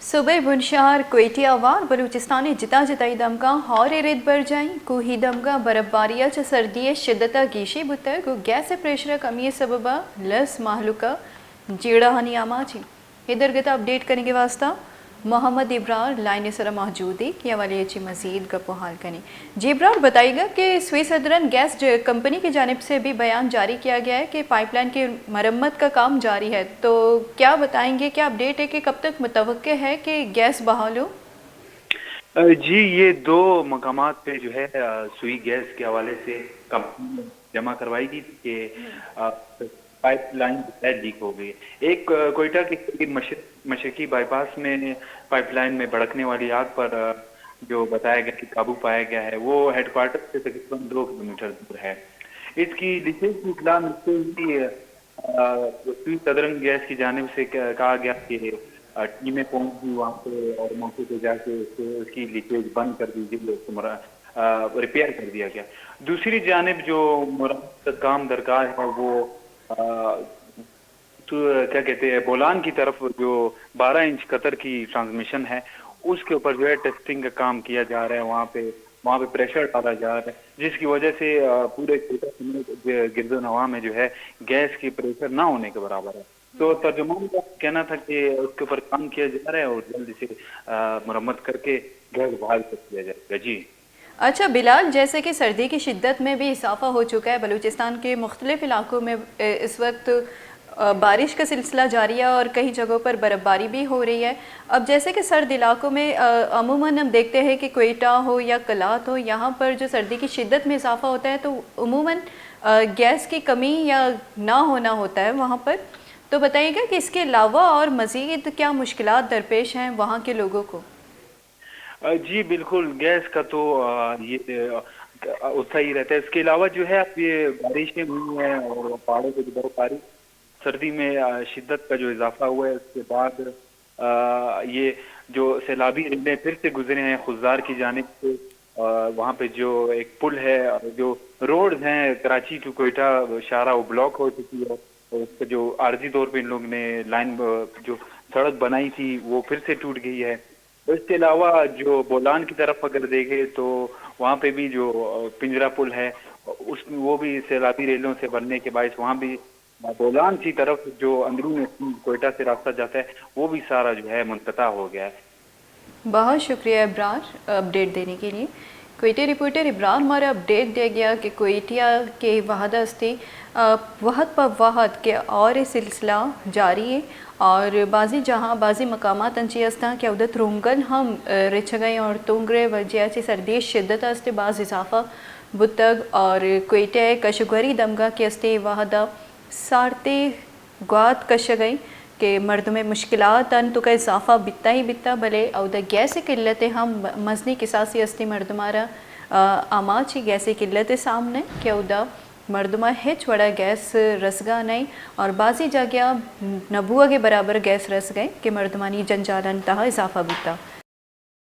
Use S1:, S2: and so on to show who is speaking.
S1: صوبہ بنشہر کوئٹی آوار بلوچستانی جتا جتائی دمگا ہور رد بر جائیں کوہی دمگا برفباریہ چ سردی شدتا گیشی بتر گو گیس پریشر کمی سببا لس مہلکہ جیڑا ہنی آما چی ادھر گتا اپڈیٹ کرنے کے واسطہ محمد ابرار لائن سرا موجود ہے یا والی اچھی مزید گپ و حال کریں جی ابرار بتائیے گا کہ سوئی صدرن گیس کمپنی کی جانب سے بھی بیان جاری کیا گیا ہے کہ پائپ لائن کی مرمت کا کام جاری ہے تو کیا بتائیں گے کیا اپڈیٹ ہے کہ کب تک متوقع ہے کہ گیس بحال ہو؟
S2: جی یہ دو مقامات پہ جو ہے سوئی گیس کے حوالے سے کمپنی جمع کروائی گئی تھی کہ پائپ لائن لیک ہو گئی. ایک کوئٹہ کے مشرقی بائی پاس میں پائپ لائن میں بھڑکنے والی آگ پر جو بتایا گیا کہ قابو پایا گیا ہے وہ ہیڈ کوارٹر سے تقریباً 2 کلومیٹر دور ہے. اس کی لیکیج کی اطلاع ملتے ہی سوئی صدرن گیس کی جانب سے کہا گیا کہ ٹیمیں پہنچ گئی وہاں پہ اور موقع پہ جا کے اس کی لیکیج بند کر دی گئی, ریپیئر کر دیا گیا. دوسری جانب جو مرمت کام درکار ہے وہ کیا کہتے ہیں بولان کی طرف جو 12 انچ قطر کی ٹرانسمیشن ہے اس کے اوپر جو ہے ٹیسٹنگ کا کام کیا جا رہا ہے. وہاں پہ پریشر ڈالا جا رہا ہے جس کی وجہ سے پورے گرد و نواح میں جو ہے گیس کی پریشر نہ ہونے کے برابر ہے. تو ترجمان کا کہنا تھا کہ اس کے اوپر کام کیا جا رہا ہے اور جلد سے مرمت کر کے گیس بحال کر دیا جائے گا. جی
S1: اچھا بلال, جیسے کہ سردی کی شدت میں بھی اضافہ ہو چکا ہے, بلوچستان کے مختلف علاقوں میں اس وقت بارش کا سلسلہ جاری ہے اور کئی جگہوں پر برف باری بھی ہو رہی ہے. اب جیسے کہ سرد علاقوں میں عموماً ہم دیکھتے ہیں کہ کوئٹہ ہو یا کلات ہو, یہاں پر جو سردی کی شدت میں اضافہ ہوتا ہے تو عموماً گیس کی کمی یا نہ ہونا ہوتا ہے وہاں پر. تو بتائیے گا کہ اس کے علاوہ اور مزید کیا مشکلات درپیش ہیں وہاں کے لوگوں کو؟
S2: جی بالکل, گیس کا تو یہ اتنا ہی رہتا ہے. اس کے علاوہ جو ہے اب یہ بارشیں ہوئی ہیں اور پہاڑوں پہ برف باری, سردی میں شدت کا جو اضافہ ہوا ہے اس کے بعد یہ جو سیلابی ریلیں پھر سے گزرے ہیں خضدار کی جانب سے. وہاں پہ جو ایک پل ہے اور جو روڈز ہیں کراچی ٹو کوئٹہ شاہراہ وہ بلاک ہو چکی ہے, اور اس کا جو عارضی طور پہ ان لوگ نے لائن جو سڑک بنائی تھی وہ پھر سے ٹوٹ گئی ہے. اس کے علاوہ جو بولان کی طرف اگر دیکھیں تو وہاں پہ بھی جو پنجرا پل ہے وہ بھی سیلابی ریلوں سے بننے کے باعث وہاں بھی بولان کی طرف جو اندرون کوئٹہ سے راستہ جاتا ہے وہ بھی سارا جو ہے منقطع ہو گیا ہے.
S1: بہت شکریہ ابرار اپڈیٹ دینے کے لیے. کوئٹی رپورٹر ابرار ہمارا اپڈیٹ دیا گیا کہ کوئٹیا کے وحدہ استی وحد پر وحد کے اور سلسلہ جاری ہے اور بعضی مقامات انچی استاں کہ ادھر رومگن ہم رچ گئیں اور تونگرے وجہ سے سردی شدت استے بعض اضافہ بتگ اور کوئٹہ کشگوری دمگا کے استے وحدہ سارتے گوات کش گئیں کہ مردوں میں مشکلات ان تو کا اضافہ بتا ہی بتا بلے او دا گیس قلت ہم مزنی کساسی استی مردمارا آما چی گیس قلت سامنے کہ او دا مردمہ ہچ وڑا گیس رسگا نہیں اور بعضی جگہ نبوہ کے برابر گیس رس گئے کہ مردمانی جنجال انتہا اضافہ بتا.